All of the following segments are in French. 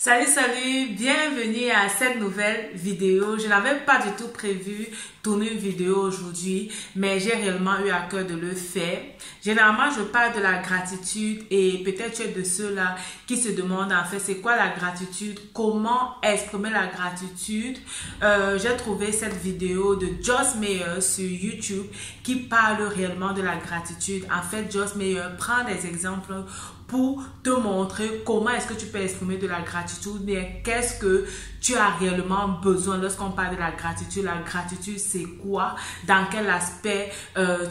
Salut, bienvenue à cette nouvelle vidéo. Je n'avais pas du tout prévu tourner une vidéo aujourd'hui, mais j'ai réellement eu à cœur de le faire. Généralement, je parle de la gratitude et peut-être tu es de ceux-là qui se demandent en fait c'est quoi la gratitude, comment exprimer la gratitude. J'ai trouvé cette vidéo de Joyce Meyer sur YouTube qui parle réellement de la gratitude. En fait, Joyce Meyer prend des exemples pour te montrer comment est-ce que tu peux exprimer de la gratitude, mais qu'est-ce que tu as réellement besoin lorsqu'on parle de la gratitude. La gratitude, c'est quoi? Dans quel aspect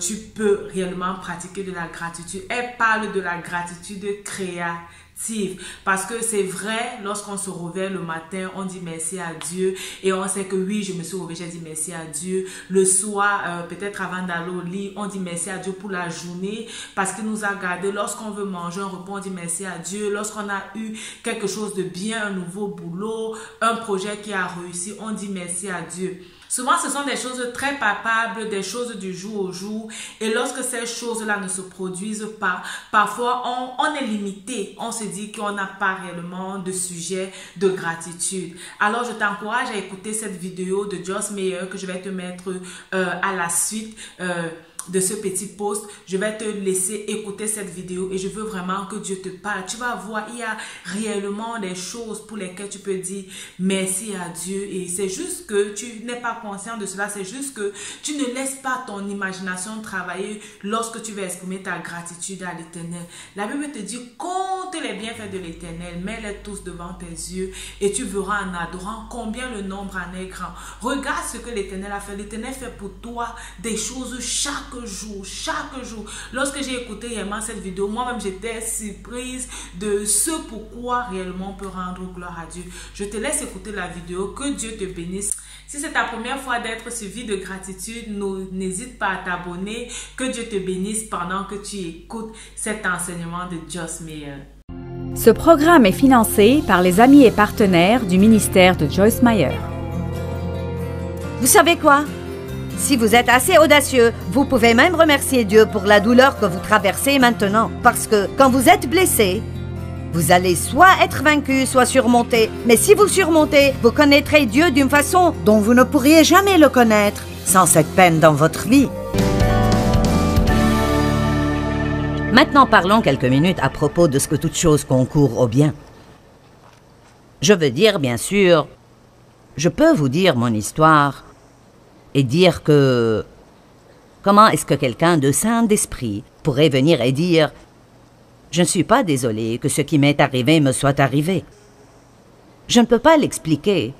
tu peux réellement pratiquer de la gratitude? Elle parle de la gratitude créative. Parce que c'est vrai, lorsqu'on se réveille le matin, on dit merci à Dieu et on sait que oui, je me suis réveillée, j'ai dit merci à Dieu. Le soir, peut-être avant d'aller au lit, on dit merci à Dieu pour la journée parce qu'il nous a gardés. Lorsqu'on veut manger un repas, on dit merci à Dieu. Lorsqu'on a eu quelque chose de bien, un nouveau boulot, un projet qui a réussi, on dit merci à Dieu. Souvent, ce sont des choses très palpables, des choses du jour au jour. Et lorsque ces choses-là ne se produisent pas, parfois, on est limité. On se dit qu'on n'a pas réellement de sujet de gratitude. Alors, je t'encourage à écouter cette vidéo de Joyce Meyer que je vais te mettre à la suite de ce petit post. Je vais te laisser écouter cette vidéo et je veux vraiment que Dieu te parle. Tu vas voir, il y a réellement des choses pour lesquelles tu peux dire merci à Dieu et c'est juste que tu n'es pas conscient de cela. C'est juste que tu ne laisses pas ton imagination travailler lorsque tu veux exprimer ta gratitude à l'Éternel. La Bible te dit compte les bienfaits de l'Éternel, mets-les tous devant tes yeux et tu verras en adorant combien le nombre en est grand. Regarde ce que l'Éternel a fait. L'Éternel fait pour toi des choses chaque jour. Lorsque j'ai écouté réellement cette vidéo, moi-même j'étais surprise de ce pourquoi réellement on peut rendre gloire à Dieu. Je te laisse écouter la vidéo. Que Dieu te bénisse. Si c'est ta première fois d'être suivi de gratitude, n'hésite pas à t'abonner. Que Dieu te bénisse pendant que tu écoutes cet enseignement de Joyce Meyer. Ce programme est financé par les amis et partenaires du ministère de Joyce Meyer. Vous savez quoi? Si vous êtes assez audacieux, vous pouvez même remercier Dieu pour la douleur que vous traversez maintenant. Parce que quand vous êtes blessé, vous allez soit être vaincu, soit surmonter. Mais si vous surmontez, vous connaîtrez Dieu d'une façon dont vous ne pourriez jamais le connaître sans cette peine dans votre vie. Maintenant, parlons quelques minutes à propos de ce que toute chose concourt au bien. Je veux dire, bien sûr, je peux vous dire mon histoire et dire que... Comment est-ce que quelqu'un de sain d'esprit pourrait venir et dire « Je ne suis pas désolé que ce qui m'est arrivé me soit arrivé. » Je ne peux pas l'expliquer,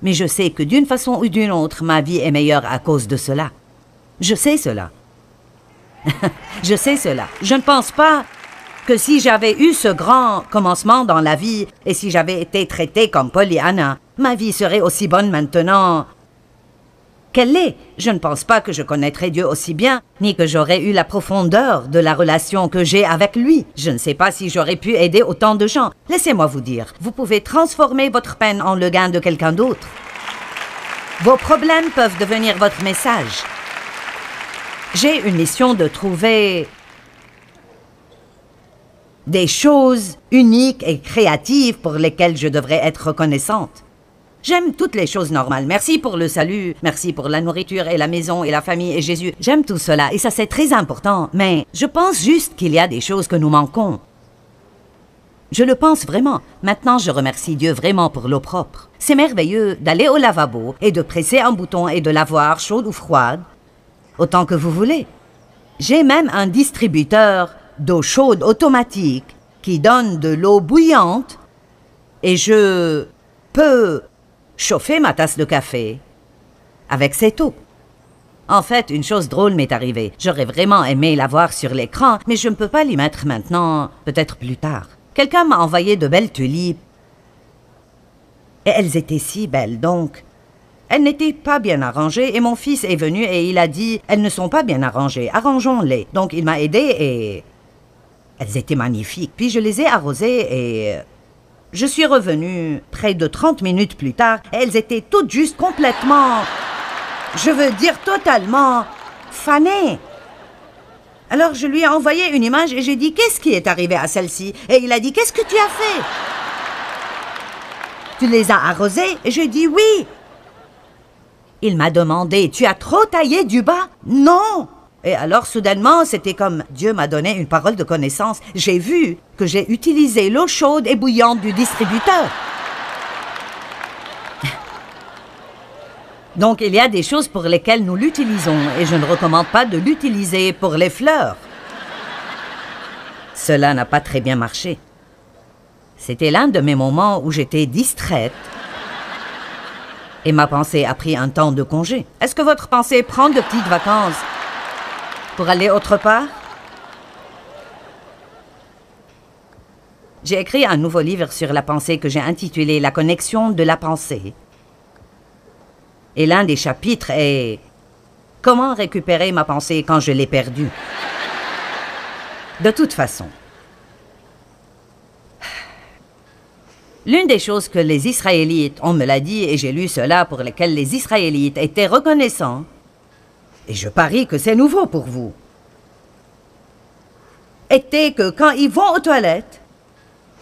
mais je sais que d'une façon ou d'une autre, ma vie est meilleure à cause de cela. Je sais cela. Je sais cela. Je ne pense pas que si j'avais eu ce grand commencement dans la vie et si j'avais été traitée comme Pollyanna, ma vie serait aussi bonne maintenant qu'elle l'est. Je ne pense pas que je connaîtrais Dieu aussi bien, ni que j'aurais eu la profondeur de la relation que j'ai avec lui. Je ne sais pas si j'aurais pu aider autant de gens. Laissez-moi vous dire, vous pouvez transformer votre peine en le gain de quelqu'un d'autre. Vos problèmes peuvent devenir votre message. J'ai une mission de trouver des choses uniques et créatives pour lesquelles je devrais être reconnaissante. J'aime toutes les choses normales. Merci pour le salut, merci pour la nourriture et la maison et la famille et Jésus. J'aime tout cela et ça c'est très important. Mais je pense juste qu'il y a des choses que nous manquons. Je le pense vraiment. Maintenant, je remercie Dieu vraiment pour l'eau propre. C'est merveilleux d'aller au lavabo et de presser un bouton et de l'avoir chaude ou froide, autant que vous voulez. J'ai même un distributeur d'eau chaude automatique qui donne de l'eau bouillante et je peux chauffer ma tasse de café avec cette eau. En fait, une chose drôle m'est arrivée. J'aurais vraiment aimé la voir sur l'écran, mais je ne peux pas l'y mettre maintenant, peut-être plus tard. Quelqu'un m'a envoyé de belles tulipes. Et elles étaient si belles, donc. Elles n'étaient pas bien arrangées et mon fils est venu et il a dit « Elles ne sont pas bien arrangées, arrangeons-les ». Donc il m'a aidé et elles étaient magnifiques. Puis je les ai arrosées et... Je suis revenue près de 30 minutes plus tard et elles étaient toutes juste complètement, je veux dire totalement, fanées. Alors je lui ai envoyé une image et j'ai dit « Qu'est-ce qui est arrivé à celle-ci » Et il a dit « Qu'est-ce que tu as fait » Tu les as arrosés? Et j'ai dit oui. Il m'a demandé, tu as trop taillé du bas? Non. Et alors, soudainement, c'était comme Dieu m'a donné une parole de connaissance. J'ai vu que j'ai utilisé l'eau chaude et bouillante du distributeur. Donc, il y a des choses pour lesquelles nous l'utilisons et je ne recommande pas de l'utiliser pour les fleurs. Cela n'a pas très bien marché. C'était l'un de mes moments où j'étais distraite et ma pensée a pris un temps de congé. Est-ce que votre pensée prend de petites vacances pour aller autre part? J'ai écrit un nouveau livre sur la pensée que j'ai intitulé « La connexion de la pensée ». Et l'un des chapitres est « Comment récupérer ma pensée quand je l'ai perdue ?» De toute façon, l'une des choses que les Israélites, on me l'a dit et j'ai lu cela, pour lesquelles les Israélites étaient reconnaissants, et je parie que c'est nouveau pour vous, était que quand ils vont aux toilettes,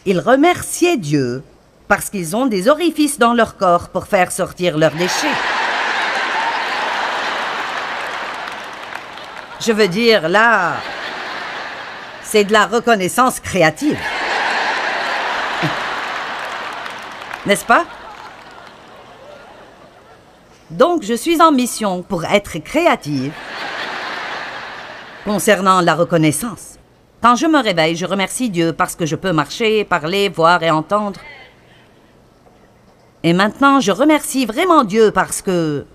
ils remerciaient Dieu parce qu'ils ont des orifices dans leur corps pour faire sortir leurs déchets. Je veux dire, là, c'est de la reconnaissance créative. N'est-ce pas? Donc, je suis en mission pour être créative concernant la reconnaissance. Quand je me réveille, je remercie Dieu parce que je peux marcher, parler, voir et entendre. Et maintenant, je remercie vraiment Dieu parce que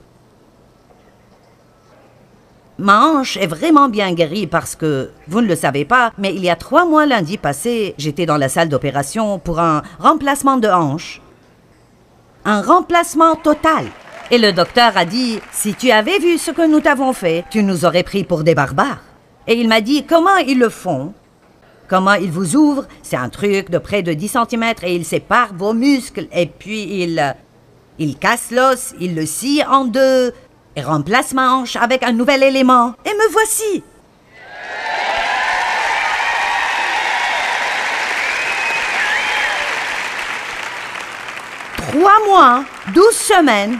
ma hanche est vraiment bien guérie parce que, vous ne le savez pas, mais il y a 3 mois lundi passé, j'étais dans la salle d'opération pour un remplacement de hanche. Un remplacement total. Et le docteur a dit, si tu avais vu ce que nous t'avons fait, tu nous aurais pris pour des barbares. Et il m'a dit, comment ils le font? Comment ils vous ouvrent? C'est un truc de près de 10 cm et il sépare vos muscles. Et puis il casse l'os, il le scie en 2 et remplace ma hanche avec un nouvel élément. Et me voici. Trois mois, 12 semaines.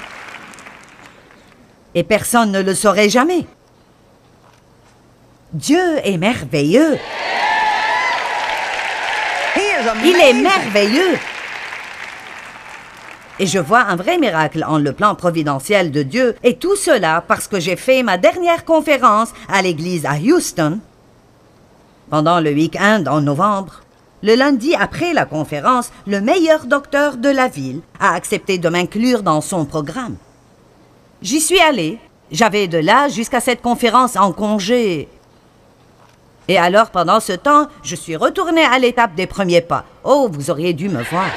Et personne ne le saurait jamais. Dieu est merveilleux. Il est merveilleux. Et je vois un vrai miracle en le plan providentiel de Dieu. Et tout cela parce que j'ai fait ma dernière conférence à l'église à Houston pendant le week-end en novembre. Le lundi après la conférence, le meilleur docteur de la ville a accepté de m'inclure dans son programme. J'y suis allée. J'avais de là jusqu'à cette conférence en congé. Et alors, pendant ce temps, je suis retournée à l'étape des premiers pas. Oh, vous auriez dû me voir.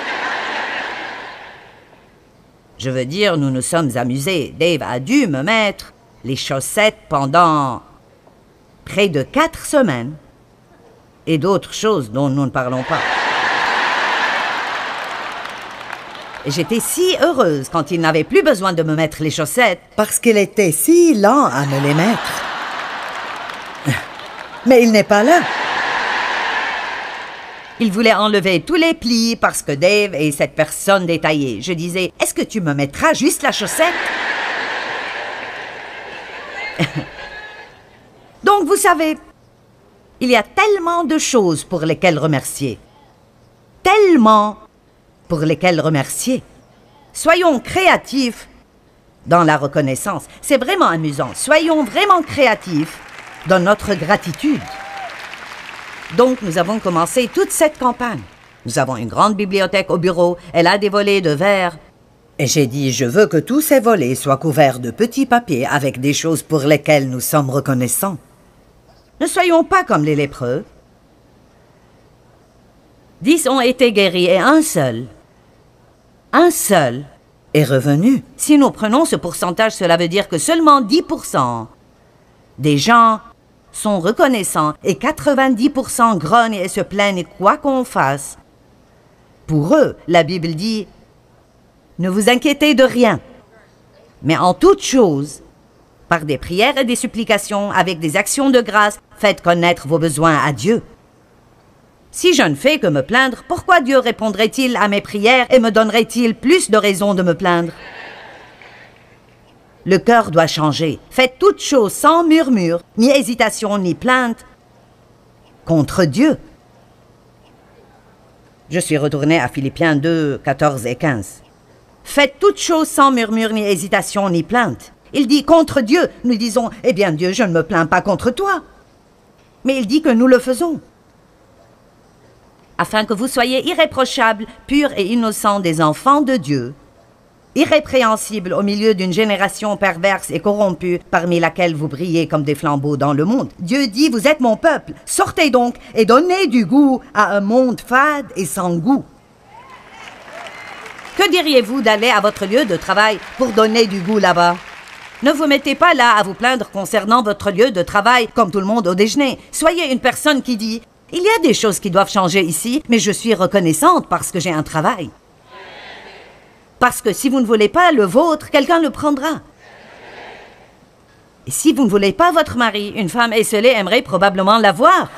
Je veux dire, nous nous sommes amusés. Dave a dû me mettre les chaussettes pendant près de 4 semaines. Et d'autres choses dont nous ne parlons pas. Et j'étais si heureuse quand il n'avait plus besoin de me mettre les chaussettes, parce qu'il était si lent à me les mettre. Mais il n'est pas là. Il voulait enlever tous les plis parce que Dave est cette personne détaillée. Je disais, est-ce que tu me mettras juste la chaussette? Donc, vous savez, il y a tellement de choses pour lesquelles remercier. Tellement pour lesquelles remercier. Soyons créatifs dans la reconnaissance. C'est vraiment amusant. Soyons vraiment créatifs dans notre gratitude. Donc, nous avons commencé toute cette campagne. Nous avons une grande bibliothèque au bureau. Elle a des volets de verre. Et j'ai dit, je veux que tous ces volets soient couverts de petits papiers avec des choses pour lesquelles nous sommes reconnaissants. Ne soyons pas comme les lépreux. 10 ont été guéris et un seul est revenu. Si nous prenons ce pourcentage, cela veut dire que seulement 10% des gens sont reconnaissants et 90% grognent et se plaignent quoi qu'on fasse. Pour eux, la Bible dit, ne vous inquiétez de rien, mais en toute chose, par des prières et des supplications, avec des actions de grâce, faites connaître vos besoins à Dieu. Si je ne fais que me plaindre, pourquoi Dieu répondrait-il à mes prières et me donnerait-il plus de raisons de me plaindre? Le cœur doit changer. Faites toutes choses sans murmure, ni hésitation, ni plainte, contre Dieu. Je suis retourné à Philippiens 2, 14 et 15. Faites toutes choses sans murmure, ni hésitation, ni plainte. Il dit contre Dieu. Nous disons, eh bien Dieu, je ne me plains pas contre toi. Mais il dit que nous le faisons. Afin que vous soyez irréprochables, purs et innocents des enfants de Dieu, irrépréhensibles au milieu d'une génération perverse et corrompue, parmi laquelle vous brillez comme des flambeaux dans le monde. Dieu dit, vous êtes mon peuple, sortez donc et donnez du goût à un monde fade et sans goût. Que diriez-vous d'aller à votre lieu de travail pour donner du goût là-bas? Ne vous mettez pas là à vous plaindre concernant votre lieu de travail comme tout le monde au déjeuner. Soyez une personne qui dit, il y a des choses qui doivent changer ici, mais je suis reconnaissante parce que j'ai un travail. Parce que si vous ne voulez pas le vôtre, quelqu'un le prendra. Et si vous ne voulez pas votre mari, une femme esseulée aimerait probablement l'avoir.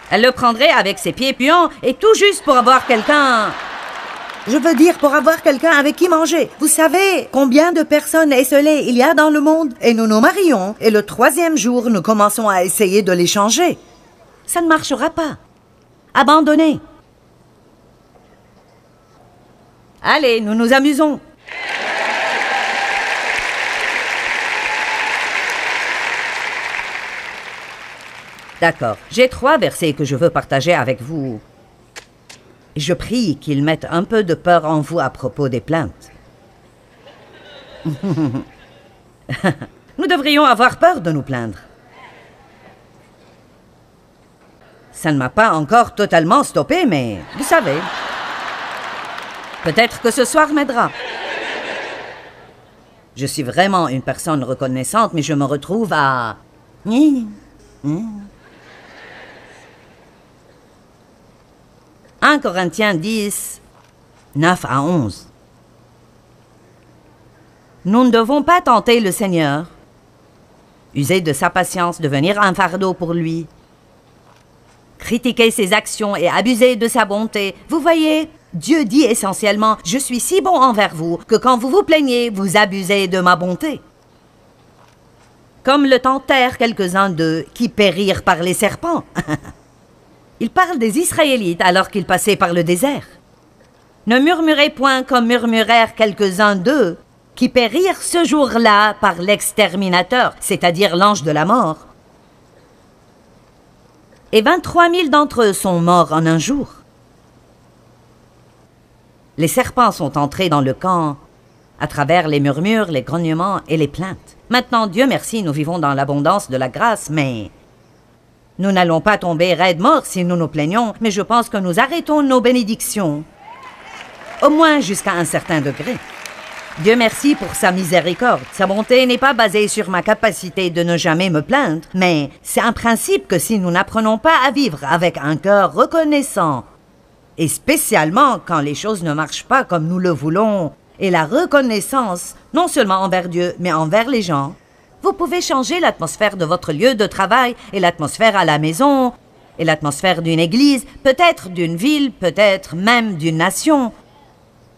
Elle le prendrait avec ses pieds puants et tout juste pour avoir quelqu'un... Je veux dire pour avoir quelqu'un avec qui manger. Vous savez combien de personnes esseulées il y a dans le monde? Et nous nous marions, et le 3e jour, nous commençons à essayer de les changer. Ça ne marchera pas. Abandonnez. Allez, nous nous amusons. D'accord, j'ai 3 versets que je veux partager avec vous. Je prie qu'ils mettent un peu de peur en vous à propos des plaintes. Nous devrions avoir peur de nous plaindre. Ça ne m'a pas encore totalement stoppé, mais vous savez, peut-être que ce soir m'aidera. Je suis vraiment une personne reconnaissante, mais je me retrouve à... 1 Corinthiens 10, 9 à 11. Nous ne devons pas tenter le Seigneur, user de sa patience, devenir un fardeau pour lui, critiquer ses actions et abuser de sa bonté. Vous voyez, Dieu dit essentiellement, « Je suis si bon envers vous que quand vous vous plaignez, vous abusez de ma bonté. » Comme le tentèrent quelques-uns d'eux qui périrent par les serpents. Il parle des Israélites alors qu'ils passaient par le désert. Ne murmurez point comme murmurèrent quelques-uns d'eux qui périrent ce jour-là par l'exterminateur, c'est-à-dire l'ange de la mort. Et 23 000 d'entre eux sont morts en un jour. Les serpents sont entrés dans le camp à travers les murmures, les grognements et les plaintes. Maintenant, Dieu merci, nous vivons dans l'abondance de la grâce, mais... Nous n'allons pas tomber raide mort si nous nous plaignons, mais je pense que nous arrêtons nos bénédictions, au moins jusqu'à un certain degré. Dieu merci pour sa miséricorde. Sa bonté n'est pas basée sur ma capacité de ne jamais me plaindre, mais c'est un principe que si nous n'apprenons pas à vivre avec un cœur reconnaissant, et spécialement quand les choses ne marchent pas comme nous le voulons, et la reconnaissance, non seulement envers Dieu, mais envers les gens, vous pouvez changer l'atmosphère de votre lieu de travail et l'atmosphère à la maison et l'atmosphère d'une église, peut-être d'une ville, peut-être même d'une nation.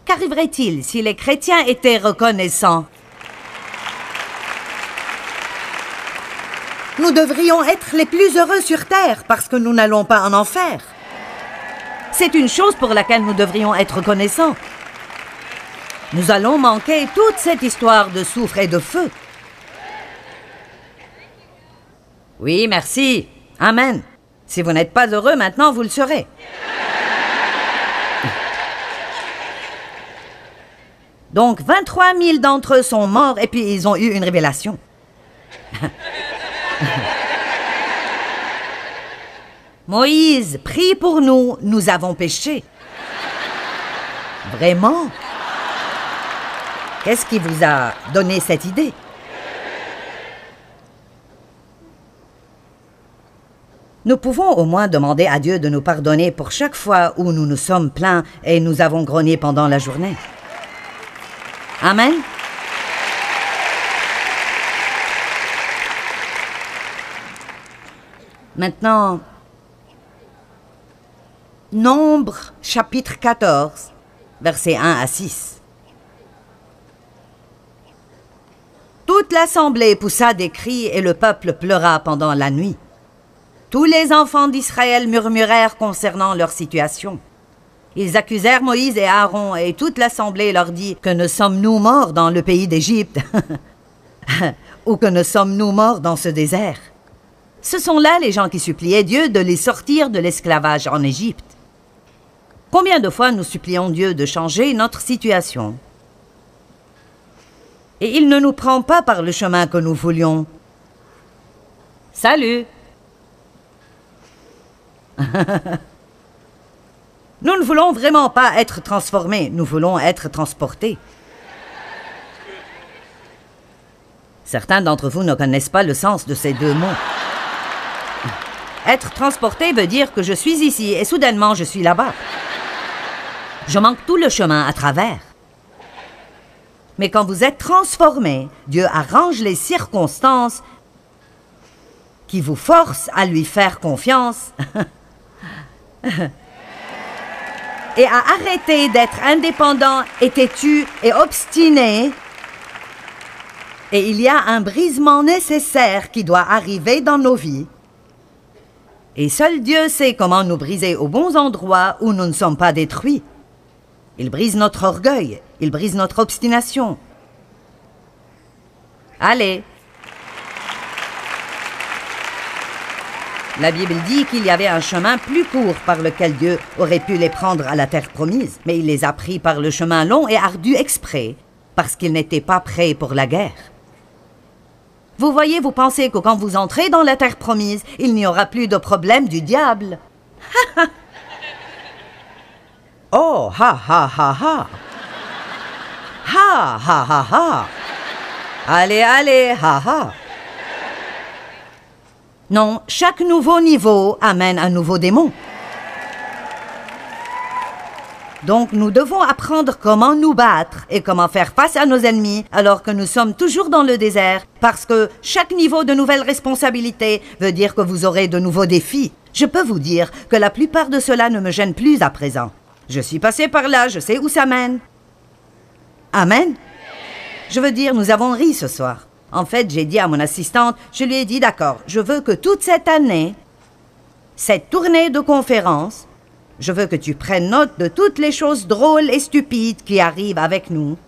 Qu'arriverait-il si les chrétiens étaient reconnaissants? Nous devrions être les plus heureux sur terre parce que nous n'allons pas en enfer. C'est une chose pour laquelle nous devrions être reconnaissants. Nous allons manquer toute cette histoire de soufre et de feu. Oui, merci. Amen. Si vous n'êtes pas heureux maintenant, vous le serez. Donc, 23 000 d'entre eux sont morts et puis ils ont eu une révélation. Moïse, prie pour nous, nous avons péché. Vraiment? Qu'est-ce qui vous a donné cette idée? Nous pouvons au moins demander à Dieu de nous pardonner pour chaque fois où nous nous sommes plaints et nous avons grogné pendant la journée. Amen. Maintenant, Nombre, chapitre 14, versets 1 à 6. Toute l'assemblée poussa des cris et le peuple pleura pendant la nuit. Tous les enfants d'Israël murmurèrent concernant leur situation. Ils accusèrent Moïse et Aaron, et toute l'assemblée leur dit « Que ne sommes-nous morts dans le pays d'Égypte? Ou que ne sommes-nous morts dans ce désert? » Ce sont là les gens qui suppliaient Dieu de les sortir de l'esclavage en Égypte. Combien de fois nous supplions Dieu de changer notre situation? Et il ne nous prend pas par le chemin que nous voulions. Salut! Nous ne voulons vraiment pas être transformés, nous voulons être transportés. Certains d'entre vous ne connaissent pas le sens de ces deux mots. Être transporté veut dire que je suis ici et soudainement je suis là-bas. Je manque tout le chemin à travers. Mais quand vous êtes transformé, Dieu arrange les circonstances qui vous forcent à lui faire confiance et à arrêter d'être indépendant et têtu et obstiné. Et il y a un brisement nécessaire qui doit arriver dans nos vies. Et seul Dieu sait comment nous briser aux bons endroits où nous ne sommes pas détruits. Il brise notre orgueil, il brise notre obstination. Allez. La Bible dit qu'il y avait un chemin plus court par lequel Dieu aurait pu les prendre à la terre promise, mais il les a pris par le chemin long et ardu exprès, parce qu'ils n'étaient pas prêts pour la guerre. Vous voyez, vous pensez que quand vous entrez dans la terre promise, il n'y aura plus de problème du diable. Oh, ha, ha, ha, ha. Ha, ha, ha, ha. Allez, allez, ha, ha. Non, chaque nouveau niveau amène un nouveau démon. Donc nous devons apprendre comment nous battre et comment faire face à nos ennemis alors que nous sommes toujours dans le désert, parce que chaque niveau de nouvelle responsabilité veut dire que vous aurez de nouveaux défis. Je peux vous dire que la plupart de cela ne me gêne plus à présent. Je suis passé par là, je sais où ça mène. Amen? Je veux dire, nous avons ri ce soir. En fait, j'ai dit à mon assistante, je lui ai dit, d'accord, je veux que toute cette année, cette tournée de conférences, je veux que tu prennes note de toutes les choses drôles et stupides qui arrivent avec nous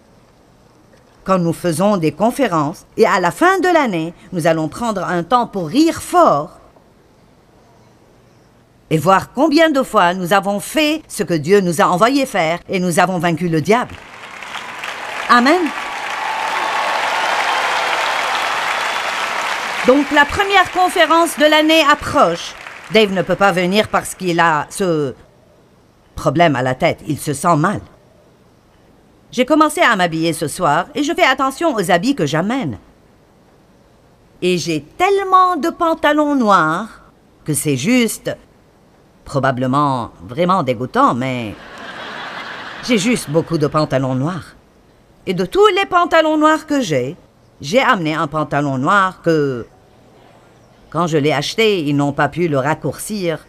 quand nous faisons des conférences. Et à la fin de l'année, nous allons prendre un temps pour rire fort et voir combien de fois nous avons fait ce que Dieu nous a envoyé faire et nous avons vaincu le diable. Amen. Donc la première conférence de l'année approche. Dave ne peut pas venir parce qu'il a ce problème à la tête. Il se sent mal. J'ai commencé à m'habiller ce soir et je fais attention aux habits que j'amène. Et j'ai tellement de pantalons noirs que c'est juste, probablement vraiment dégoûtant, mais j'ai juste beaucoup de pantalons noirs. Et de tous les pantalons noirs que j'ai amené un pantalon noir que, quand je l'ai acheté, ils n'ont pas pu le raccourcir.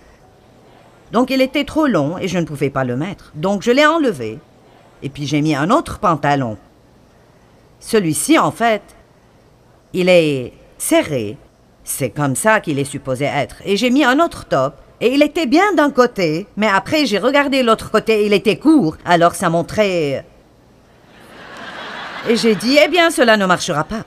Donc il était trop long et je ne pouvais pas le mettre. Donc je l'ai enlevé. Et puis j'ai mis un autre pantalon. Celui-ci, en fait, il est serré. C'est comme ça qu'il est supposé être. Et j'ai mis un autre top. Et il était bien d'un côté, mais après j'ai regardé l'autre côté, il était court. Alors ça montrait... Et j'ai dit, eh bien, cela ne marchera pas.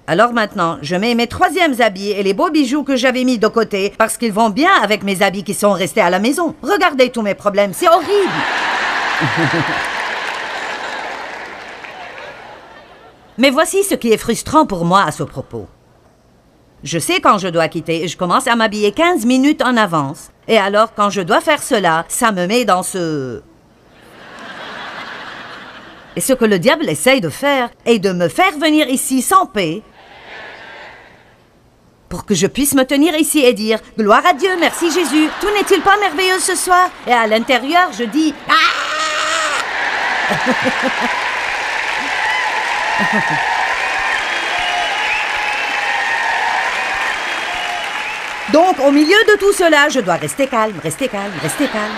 Alors maintenant, je mets mes troisièmes habits et les beaux bijoux que j'avais mis de côté parce qu'ils vont bien avec mes habits qui sont restés à la maison. Regardez tous mes problèmes, c'est horrible. Mais voici ce qui est frustrant pour moi à ce propos. Je sais quand je dois quitter et je commence à m'habiller 15 minutes en avance. Et alors, quand je dois faire cela, ça me met dans ce... Et ce que le diable essaye de faire est de me faire venir ici sans paix pour que je puisse me tenir ici et dire « Gloire à Dieu, merci Jésus, tout n'est-il pas merveilleux ce soir ?» Et à l'intérieur, je dis « Ah !» Donc, au milieu de tout cela, je dois rester calme, rester calme, rester calme.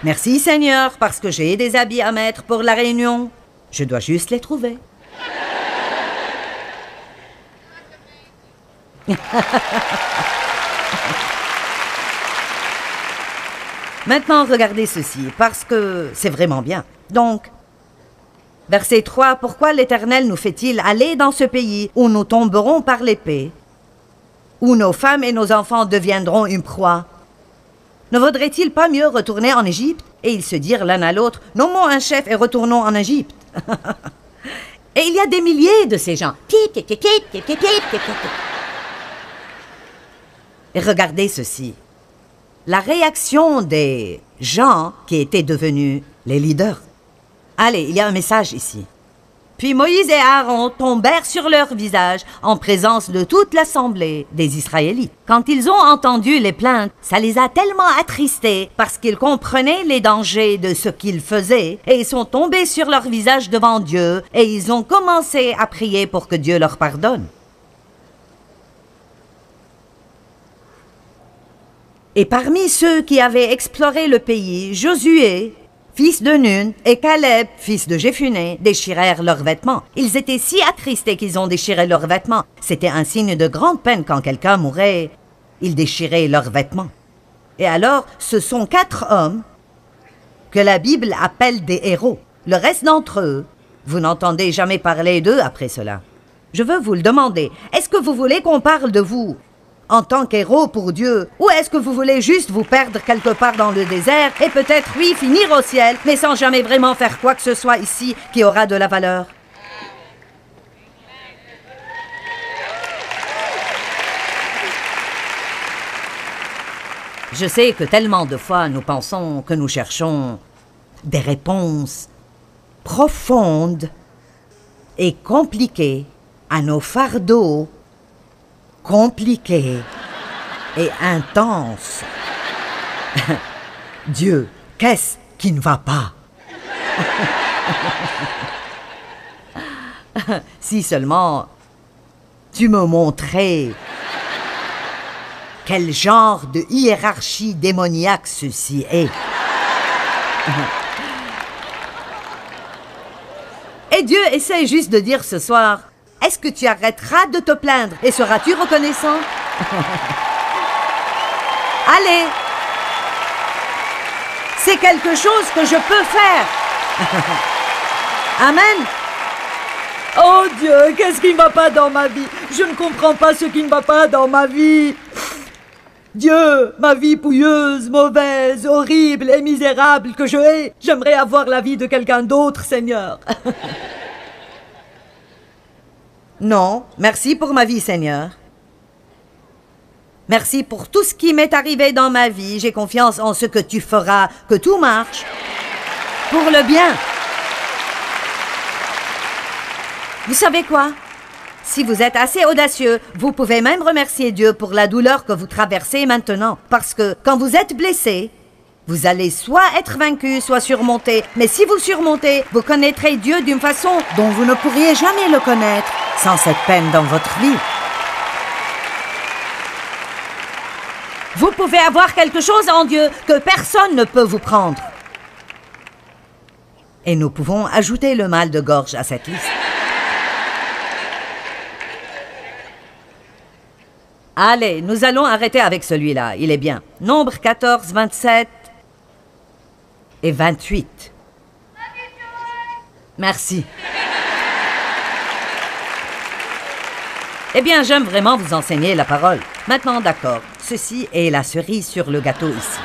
Merci Seigneur, parce que j'ai des habits à mettre pour la réunion. Je dois juste les trouver. Maintenant, regardez ceci, parce que c'est vraiment bien. Donc, verset 3, « Pourquoi l'Éternel nous fait-il aller dans ce pays où nous tomberons par l'épée, où nos femmes et nos enfants deviendront une proie? Ne vaudrait-il pas mieux retourner en Égypte? » Et ils se dirent l'un à l'autre, « Nommons un chef et retournons en Égypte. » Et il y a des milliers de ces gens. Et regardez ceci. La réaction des gens qui étaient devenus les leaders. Allez, il y a un message ici. Puis Moïse et Aaron tombèrent sur leur visage en présence de toute l'assemblée des Israélites. Quand ils ont entendu les plaintes, ça les a tellement attristés parce qu'ils comprenaient les dangers de ce qu'ils faisaient et ils sont tombés sur leur visage devant Dieu et ils ont commencé à prier pour que Dieu leur pardonne. Et parmi ceux qui avaient exploré le pays, Josué, fils de Nun, et Caleb, fils de Jéphuné, déchirèrent leurs vêtements. Ils étaient si attristés qu'ils ont déchiré leurs vêtements. C'était un signe de grande peine quand quelqu'un mourait. Ils déchiraient leurs vêtements. Et alors, ce sont 4 hommes que la Bible appelle des héros. Le reste d'entre eux, vous n'entendez jamais parler d'eux après cela. Je veux vous le demander. Est-ce que vous voulez qu'on parle de vous en tant qu'héros pour Dieu, ou est-ce que vous voulez juste vous perdre quelque part dans le désert et peut-être, oui, finir au ciel, mais sans jamais vraiment faire quoi que ce soit ici qui aura de la valeur? Je sais que tellement de fois nous pensons que nous cherchons des réponses profondes et compliquées à nos fardeaux compliqué et intense. Dieu, qu'est-ce qui ne va pas? Si seulement tu me montrais quel genre de hiérarchie démoniaque ceci est. Et Dieu essaie juste de dire ce soir, est-ce que tu arrêteras de te plaindre et seras-tu reconnaissant? Allez! C'est quelque chose que je peux faire! Amen! Oh Dieu, qu'est-ce qui ne va pas dans ma vie? Je ne comprends pas ce qui ne va pas dans ma vie! Dieu, ma vie pouilleuse, mauvaise, horrible et misérable que je hais, j'aimerais avoir la vie de quelqu'un d'autre, Seigneur. Non, merci pour ma vie, Seigneur. Merci pour tout ce qui m'est arrivé dans ma vie. J'ai confiance en ce que tu feras, que tout marche pour le bien. Vous savez quoi? Si vous êtes assez audacieux, vous pouvez même remercier Dieu pour la douleur que vous traversez maintenant. Parce que quand vous êtes blessé, vous allez soit être vaincu, soit surmonter. Mais si vous surmontez, vous connaîtrez Dieu d'une façon dont vous ne pourriez jamais le connaître sans cette peine dans votre vie. Vous pouvez avoir quelque chose en Dieu que personne ne peut vous prendre. Et nous pouvons ajouter le mal de gorge à cette liste. Allez, nous allons arrêter avec celui-là. Il est bien. Nombre 14, 27 et 28. Merci. Eh bien, j'aime vraiment vous enseigner la parole. Maintenant, d'accord. Ceci est la cerise sur le gâteau ici.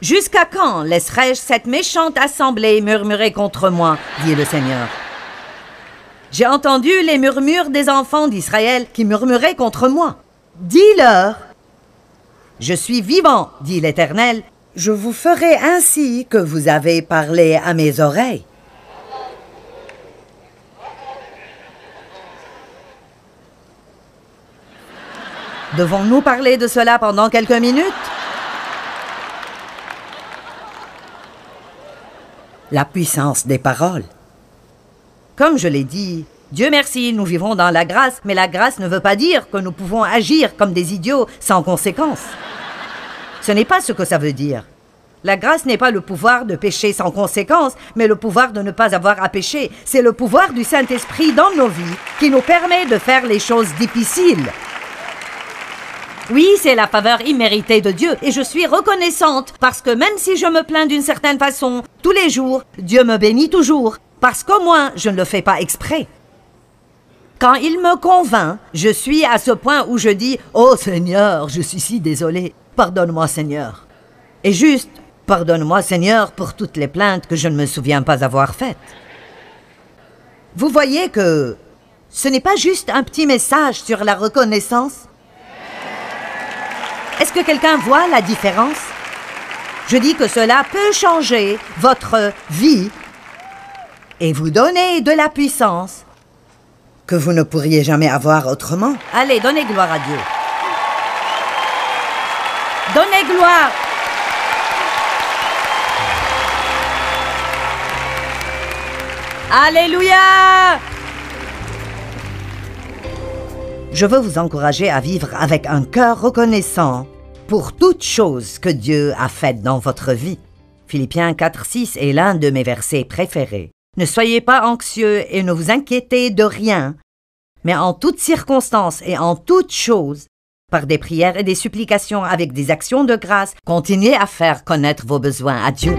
Jusqu'à quand laisserai-je cette méchante assemblée murmurer contre moi, dit le Seigneur. J'ai entendu les murmures des enfants d'Israël qui murmuraient contre moi. Dis-leur, je suis vivant, dit l'Éternel, je vous ferai ainsi que vous avez parlé à mes oreilles. Devons-nous parler de cela pendant quelques minutes? La puissance des paroles. Comme je l'ai dit, Dieu merci, nous vivons dans la grâce, mais la grâce ne veut pas dire que nous pouvons agir comme des idiots sans conséquence. Ce n'est pas ce que ça veut dire. La grâce n'est pas le pouvoir de pécher sans conséquence, mais le pouvoir de ne pas avoir à pécher. C'est le pouvoir du Saint-Esprit dans nos vies qui nous permet de faire les choses difficiles. Oui, c'est la faveur imméritée de Dieu et je suis reconnaissante parce que même si je me plains d'une certaine façon, tous les jours, Dieu me bénit toujours parce qu'au moins, je ne le fais pas exprès. Quand il me convainc, je suis à ce point où je dis « Oh Seigneur, je suis si désolé, pardonne-moi Seigneur. » Et juste, pardonne-moi Seigneur pour toutes les plaintes que je ne me souviens pas avoir faites. Vous voyez que ce n'est pas juste un petit message sur la reconnaissance. Est-ce que quelqu'un voit la différence? Je dis que cela peut changer votre vie et vous donner de la puissance que vous ne pourriez jamais avoir autrement. Allez, donnez gloire à Dieu. Donnez gloire. Alléluia! Je veux vous encourager à vivre avec un cœur reconnaissant pour toute chose que Dieu a faite dans votre vie. Philippiens 4:6 est l'un de mes versets préférés. Ne soyez pas anxieux et ne vous inquiétez de rien, mais en toutes circonstances et en toutes choses, par des prières et des supplications avec des actions de grâce, continuez à faire connaître vos besoins à Dieu.